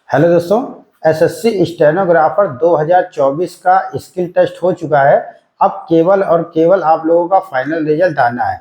Hello दोस्तों, SSC stenographer 2024 का skill test हो चुका है। अब केवल और केवल आप लोगों का फाइनल रिजल्ट आना है।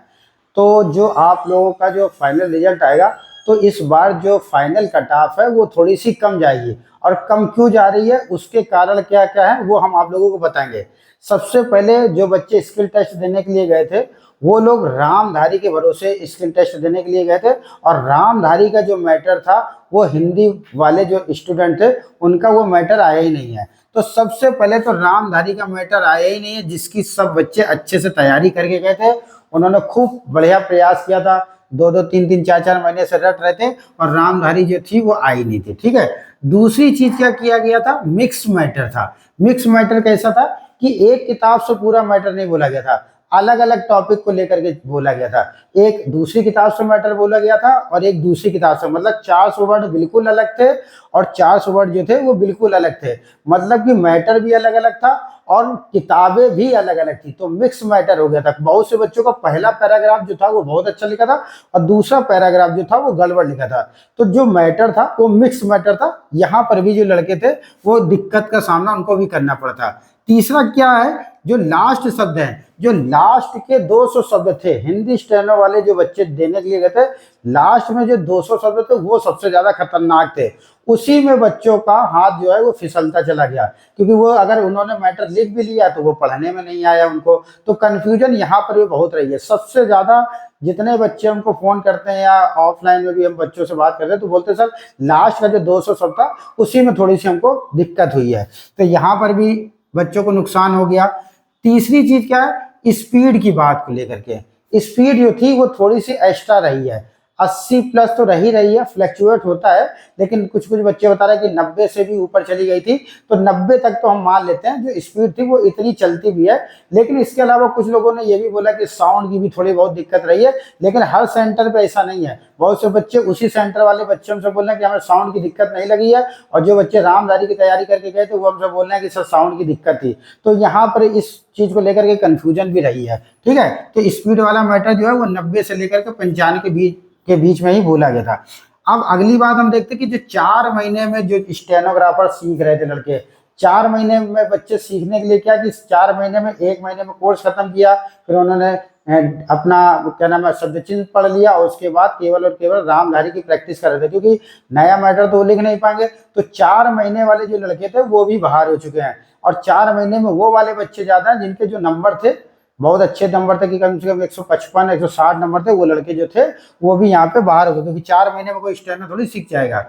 तो जो आप लोगों का जो फाइनल रिजल्ट आएगा, तो इस बार जो फाइनल कट ऑफ है वो थोड़ी सी कम जाएगी। और कम क्यों जा रही है, उसके कारण क्या क्या है वो हम आप लोगों को बताएंगे। सबसे पहले जो बच्चे स्किल टेस्ट देने के लिए गए थे, वो लोग रामधारी के भरोसे स्किल टेस्ट देने के लिए गए थे। और रामधारी का जो मैटर था, वो हिंदी वाले जो स्टूडेंट थे उनका वो मैटर आया ही नहीं है। तो सबसे पहले तो रामधारी का मैटर आया ही नहीं है, जिसकी सब बच्चे अच्छे से तैयारी करके गए थे। उन्होंने खूब बढ़िया प्रयास किया था, 2-2 3-3 4-4 महीने से रट रहे थे, और रामधारी जो थी वो आई नहीं थी। ठीक है। दूसरी चीज क्या किया गया था, मिक्स मैटर था। मिक्स मैटर कैसा था कि एक किताब से पूरा मैटर नहीं बोला गया था, अलग अलग टॉपिक को लेकर के बोला गया था। एक दूसरी किताब से मैटर बोला गया था और एक दूसरी किताब से, मतलब 400 वर्ड बिल्कुल अलग थे और 400 वर्ड जो थे वो बिल्कुल अलग थे। मतलब कि मैटर भी अलग अलग था और किताबें भी अलग अलग थी। तो मिक्स मैटर हो गया था। बहुत से बच्चों का पहला पैराग्राफ जो था वो बहुत अच्छा लिखा था और दूसरा पैराग्राफ जो था वो गड़बड़ लिखा था। तो जो मैटर था वो मिक्स मैटर था। यहाँ पर भी जो लड़के थे वो दिक्कत का सामना उनको भी करना पड़ा था। तीसरा क्या है, जो लास्ट शब्द है, जो लास्ट के 200 शब्द थे, हिंदी स्टेनो वाले जो बच्चे देने के लिए गए थे, लास्ट में जो 200 शब्द थे वो सबसे ज्यादा खतरनाक थे। उसी में बच्चों का हाथ जो है वो फिसलता चला गया, क्योंकि वो अगर उन्होंने मैटर लिख भी लिया तो वो पढ़ने में नहीं आया उनको। तो कंफ्यूजन यहाँ पर भी बहुत रही है। सबसे ज्यादा जितने बच्चे हमको फोन करते हैं या ऑफलाइन में भी हम बच्चों से बात करते हैं तो बोलते हैं सर लास्ट का जो 200 शब्द था उसी में थोड़ी सी हमको दिक्कत हुई है। तो यहाँ पर भी बच्चों को नुकसान हो गया। तीसरी चीज क्या है, स्पीड की बात को लेकर के, स्पीड जो थी वो थोड़ी सी एक्स्ट्रा रही है। 80 प्लस तो रही है, फ्लक्चुएट होता है, लेकिन कुछ कुछ बच्चे बता रहे हैं कि 90 से भी ऊपर चली गई थी। तो 90 तक तो हम मान लेते हैं, जो स्पीड थी वो इतनी चलती भी है। लेकिन इसके अलावा कुछ लोगों ने ये भी बोला कि साउंड की भी थोड़ी बहुत दिक्कत रही है। लेकिन हर सेंटर पे ऐसा नहीं है। बहुत से बच्चे उसी सेंटर वाले बच्चे हमसे बोल रहे हैं कि हमें साउंड की दिक्कत नहीं लगी है, और जो बच्चे रामधारी की तैयारी करके गए थे वो हमसे बोल रहे हैं कि सर साउंड की दिक्कत थी। तो यहाँ पर इस चीज को लेकर के कंफ्यूजन भी रही है। ठीक है। तो स्पीड वाला मैटर जो है वो 90 से लेकर के 95 के बीच में ही बोला गया था। अब अगली बात हम देखते कि जो 4 महीने में जो स्टेनोग्राफर सीख रहे थे लड़के, 4 महीने में बच्चे सीखने के लिए क्या कि 4 महीने में 1 महीने में कोर्स खत्म किया, फिर उन्होंने अपना क्या नाम है शब्द चिन्ह पढ़ लिया, और उसके बाद केवल और केवल रामधारी की प्रैक्टिस कर रहे थे, क्योंकि नया मैटर तो वो लिख नहीं पाएंगे। तो 4 महीने वाले जो लड़के थे वो भी बाहर हो चुके हैं, और 4 महीने में वो वाले बच्चे ज्यादा हैं जिनके जो नंबर थे बहुत अच्छे नंबर थे, कि कम से कम 155 160 नंबर थे, वो लड़के जो थे वो भी यहाँ पे बाहर हो गए, क्योंकि 4 महीने में कोई स्टेनो थोड़ी सीख जाएगा।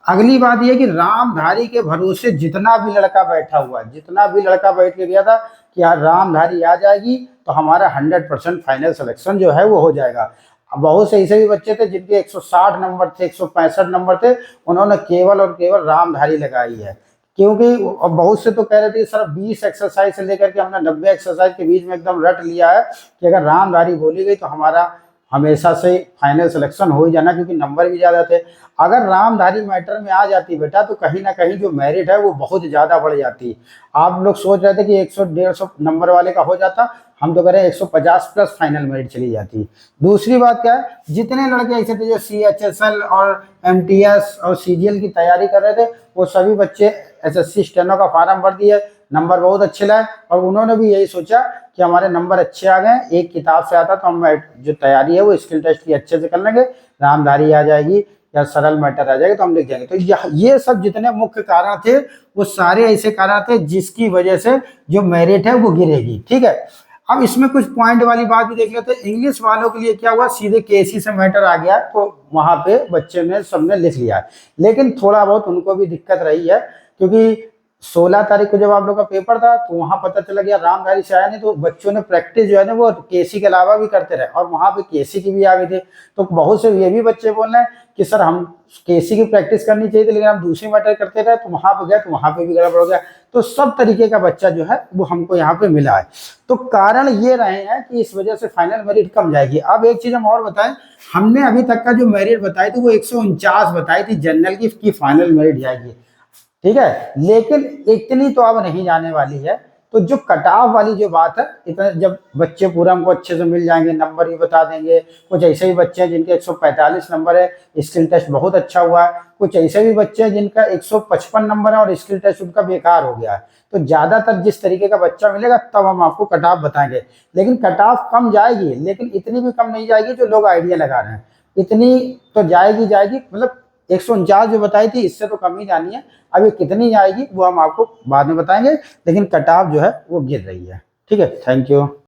अगली बात यह कि रामधारी के भरोसे जितना भी लड़का बैठा हुआ है, जितना भी लड़का बैठ के गया था कि यार रामधारी आ जाएगी तो हमारा 100% फाइनल सिलेक्शन जो है वो हो जाएगा। बहुत से ऐसे भी बच्चे थे जिनके 160 नंबर थे, 165 नंबर थे, उन्होंने केवल और केवल रामधारी लगाई है। क्योंकि बहुत से तो कह रहे थे सर 20 एक्सरसाइज से लेकर के हमने 90 एक्सरसाइज के बीच में एकदम रट लिया है कि अगर रामधारी बोली गई तो हमारा हमेशा से फाइनल सिलेक्शन हो ही जाना, क्योंकि नंबर भी ज्यादा थे। अगर रामधारी मैटर में आ जाती बेटा तो कहीं ना कहीं जो मेरिट है वो बहुत ज्यादा बढ़ जाती। आप लोग सोच रहे थे कि 100-150 नंबर वाले का हो जाता, हम तो कह रहे हैं 150 प्लस फाइनल मेरिट चली जाती। दूसरी बात क्या है, जितने लड़के ऐसे थे जो CHSL और MTS और CGL की तैयारी कर रहे थे, वो सभी बच्चे SSC स्टेनो का फार्म भर दिए, नंबर बहुत अच्छे लाए, और उन्होंने भी यही सोचा कि हमारे नंबर अच्छे आ गए, एक किताब से आता तो हम जो तैयारी है वो स्किल टेस्ट की अच्छे से कर लेंगे, रामधारी आ जाएगी या सरल मैटर आ जाएगा तो हम लिख जाएंगे। तो ये सब जितने मुख्य कारण थे वो सारे ऐसे कारण थे जिसकी वजह से जो मेरिट है वो गिरेगी। ठीक है। अब इसमें कुछ पॉइंट वाली बात भी देख लेते हैं। इंग्लिश वालों के लिए क्या हुआ, सीधे KC से मैटर आ गया, तो वहां पे बच्चे ने सबने लिख लिया। लेकिन थोड़ा बहुत उनको भी दिक्कत रही है, क्योंकि 16 तारीख को जब आप लोग का पेपर था तो वहां पता चला गया रामधारी से आया नहीं, तो बच्चों ने प्रैक्टिस जो है ना वो KC के अलावा भी करते रहे, और वहां पे KC की भी आ गई थी। तो बहुत से ये भी बच्चे बोल रहे हैं कि सर हम KC की प्रैक्टिस करनी चाहिए थी, लेकिन हम दूसरी मैटर करते रहे, तो वहां पे गए तो वहां पे भी गड़बड़ हो गया। तो सब तरीके का बच्चा जो है वो हमको यहाँ पे मिला है। तो कारण ये रहे हैं कि इस वजह से फाइनल मेरिट कम जाएगी। अब एक चीज हम और बताएं, हमने अभी तक का जो मेरिट बताई थी वो 149 बताई थी जनरल की फाइनल मेरिट जाएगी। ठीक है। लेकिन इतनी तो अब नहीं जाने वाली है, तो जो कट ऑफ वाली जो बात है, इतना जब बच्चे पूरा हमको अच्छे से मिल जाएंगे, नंबर भी बता देंगे। कुछ ऐसे ही बच्चे हैं जिनके 145 नंबर है, स्किल टेस्ट बहुत अच्छा हुआ है। कुछ ऐसे भी बच्चे हैं जिनका 155 नंबर है और स्किल टेस्ट उनका बेकार हो गया है। तो ज्यादातर जिस तरीके का बच्चा मिलेगा तब हम आपको कट ऑफ बताएंगे। लेकिन कट ऑफ कम जाएगी, लेकिन इतनी भी कम नहीं जाएगी जो लोग आइडिया लगा रहे हैं। इतनी तो जाएगी जाएगी, मतलब 149 जो बताई थी इससे तो कम ही जानी है। अब ये कितनी जाएगी वो हम आपको बाद में बताएंगे, लेकिन कट ऑफ जो है वो गिर रही है। ठीक है, थैंक यू।